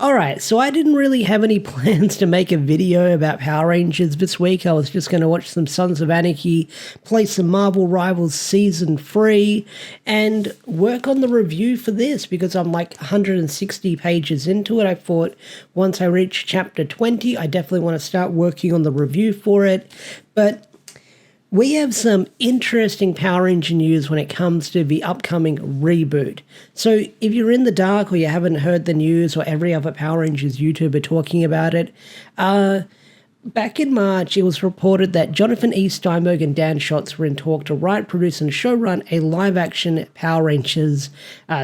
Alright, so I didn't really have any plans to make a video about Power Rangers this week. I was just going to watch some Sons of Anarchy, play some Marvel Rivals Season 3, and work on the review for this because I'm like 160 pages into it. I thought once I reach chapter 20, I definitely want to start working on the review for it. But we have some interesting Power Ranger news when it comes to the upcoming reboot. So if you're in the dark or you haven't heard the news or every other Power Rangers YouTuber talking about it, back in March, it was reported that Jonathan E. Steinberg and Dan Schatz were in talk to write, produce, and showrun a live-action Power Rangers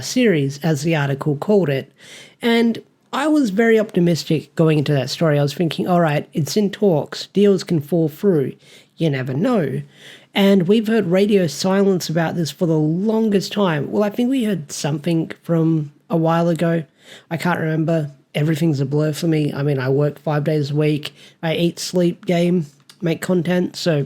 series, as the article called it. And I was very optimistic going into that story. I was thinking, all right, it's in talks. Deals can fall through. You never know. And we've heard radio silence about this for the longest time. Well, I think we heard something from a while ago. I can't remember. Everything's a blur for me. I mean, I work 5 days a week. I eat, sleep, game, make content. So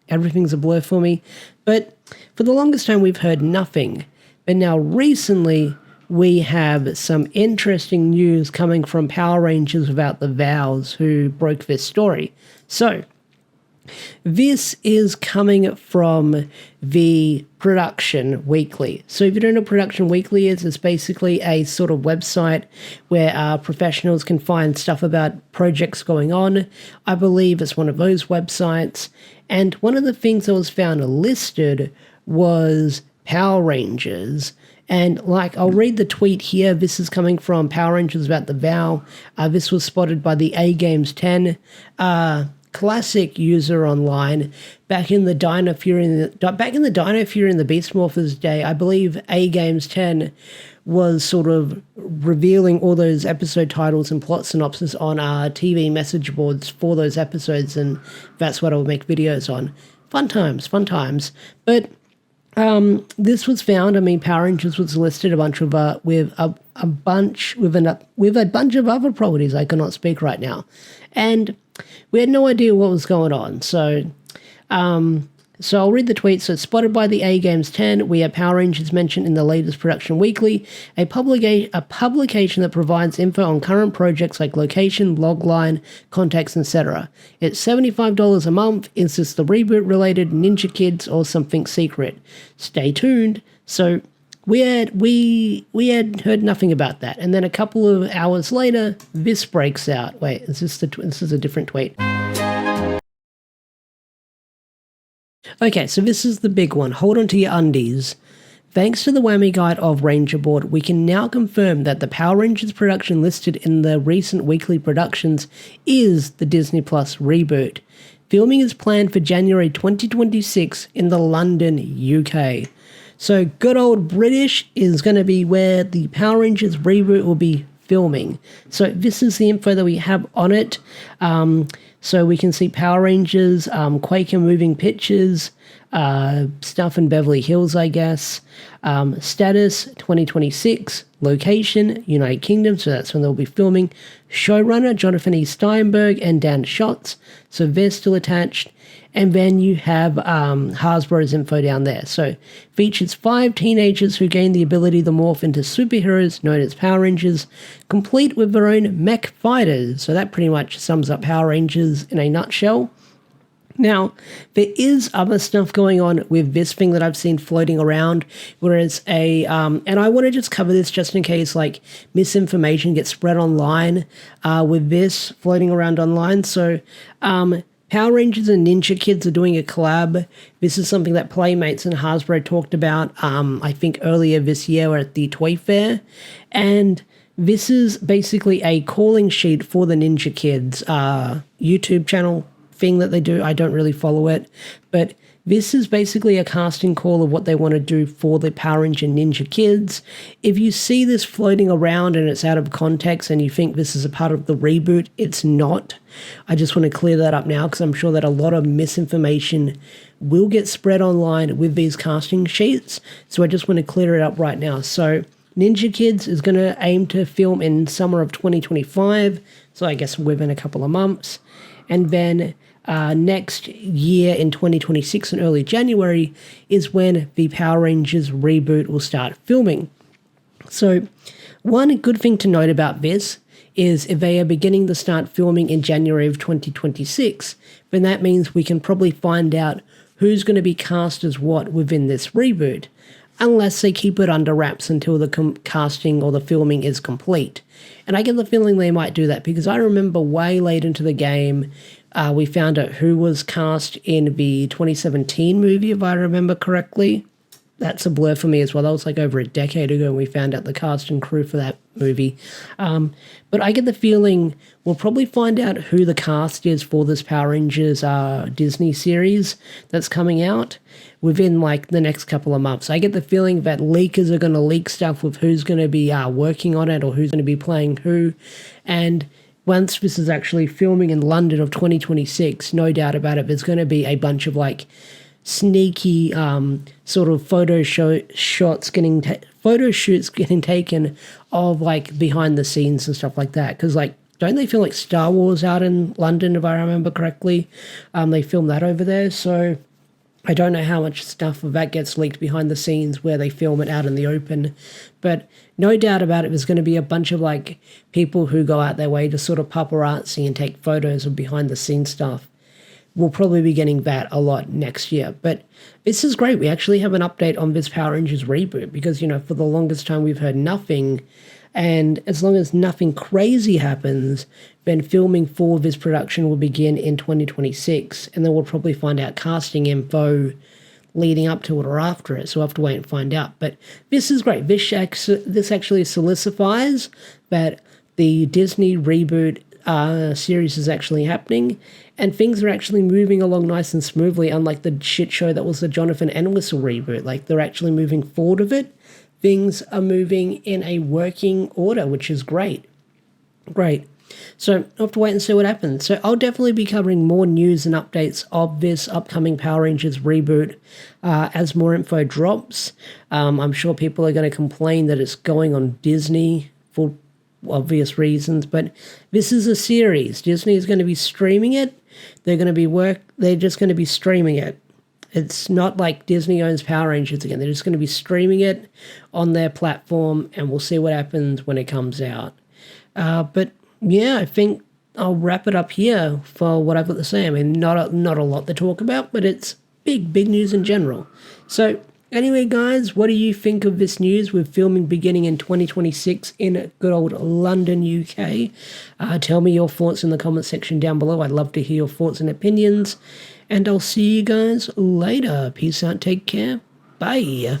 everything's a blur for me. But for the longest time, we've heard nothing. But now recently, we have some interesting news coming from Power Rangers Without the Vows, who broke this story. So this is coming from the Production Weekly. So if you don't know what Production Weekly is, it's basically a sort of website where professionals can find stuff about projects going on. I believe it's one of those websites. And one of the things that was found listed was Power Rangers. And I'll read the tweet here. This is coming from Power Rangers About the Vow. This was spotted by the A Games 10 classic user online back in the Dino Fury and the Beast Morphers day. I believe A Games 10 was sort of revealing all those episode titles and plot synopsis on our TV message boards for those episodes, and that's what I'll make videos on. Fun times. But this was found. I mean, Power Rangers was listed with a bunch of other properties. I cannot speak right now, and we had no idea what was going on. So I'll read the tweet. So, spotted by the A Games 10, we have Power Rangers mentioned in the latest Production Weekly, a publication that provides info on current projects like location, logline, contacts, etc. It's $75 a month. Is this the reboot related, Ninja Kids, or something secret? Stay tuned. So we had heard nothing about that, and then a couple of hours later, this breaks out. Wait, this is a different tweet. Okay, so this is the big one. Hold on to your undies. Thanks to the whammy guide of Ranger Board, we can now confirm that the Power Rangers production listed in the recent weekly productions is the Disney Plus reboot. Filming is planned for January 2026 in the London, UK. So good old British is going to be where the Power Rangers reboot will be filming. So this is the info that we have on it. So we can see Power Rangers, Quaker moving pictures, stuff in Beverly Hills, I guess. Status 2026, location United Kingdom, so that's when they'll be filming. Showrunner Jonathan E. Steinberg and Dan Schatz, so they're still attached. And then you have Hasbro's info down there. So features 5 teenagers who gain the ability to morph into superheroes known as Power Rangers, complete with their own mech fighters. So that pretty much sums up Power Rangers in a nutshell. Now, there is other stuff going on with this thing that I've seen floating around, whereas and I want to just cover this just in case, misinformation gets spread online with this floating around online. So, Power Rangers and Ninja Kids are doing a collab. This is something that Playmates and Hasbro talked about, I think earlier this year at the Toy Fair. And this is basically a calling sheet for the Ninja Kids YouTube channel thing that they do. I don't really follow it, but this is basically a casting call of what they want to do for the Power Ranger Ninja Kids. If you see this floating around and it's out of context and you think this is a part of the reboot, it's not. I just want to clear that up now because I'm sure that a lot of misinformation will get spread online with these casting sheets. So I just want to clear it up right now. So Ninja Kids is going to aim to film in summer of 2025. So I guess within a couple of months. And then next year in 2026 in early January is when the Power Rangers reboot will start filming. So one good thing to note about this is if they are beginning to start filming in January of 2026, then that means we can probably find out who's going to be cast as what within this reboot, unless they keep it under wraps until the casting or the filming is complete. And I get the feeling they might do that, because I remember way late into the game, we found out who was cast in the 2017 movie, if I remember correctly. That's a blur for me as well. That was like over a decade ago, and we found out the cast and crew for that movie. But I get the feeling we'll probably find out who the cast is for this Power Rangers Disney series that's coming out within like the next couple of months. I get the feeling that leakers are going to leak stuff with who's going to be working on it or who's going to be playing who. And once this is actually filming in London of 2026, no doubt about it, there's going to be a bunch of like sneaky sort of photo shoots getting taken of like behind the scenes and stuff like that, because like don't they film like Star Wars out in London, if I remember correctly? They filmed that over there, so I don't know how much stuff of that gets leaked behind the scenes where they film it out in the open, but no doubt about it, there's going to be a bunch of like people who go out their way to sort of paparazzi and take photos of behind the scenes stuff. We'll probably be getting that a lot next year. But this is great. We actually have an update on this Power Rangers reboot, because, you know, for the longest time we've heard nothing. And as long as nothing crazy happens, then filming for this production will begin in 2026. And then we'll probably find out casting info leading up to it or after it. So we'll have to wait and find out. But this is great. This actually solidifies that the Disney reboot series is actually happening, and things are actually moving along nice and smoothly, unlike the shit show that was the Jonathan Entwistle reboot. Like, they're actually moving forward with it. Things are moving in a working order, which is great. Great. So I'll have to wait and see what happens. So I'll definitely be covering more news and updates of this upcoming Power Rangers reboot as more info drops. I'm sure people are going to complain that it's going on Disney for obvious reasons, but this is a series. Disney is going to be streaming it. They're just going to be streaming it. It's not like Disney owns Power Rangers again. They're just going to be streaming it on their platform, and we'll see what happens when it comes out. But yeah, I think I'll wrap it up here for what I've got to say. I mean, not a lot to talk about, but it's big news in general. So anyway, guys, what do you think of this news with filming beginning in 2026 in good old London, UK? Tell me your thoughts in the comment section down below. I'd love to hear your thoughts and opinions. And I'll see you guys later. Peace out. Take care. Bye.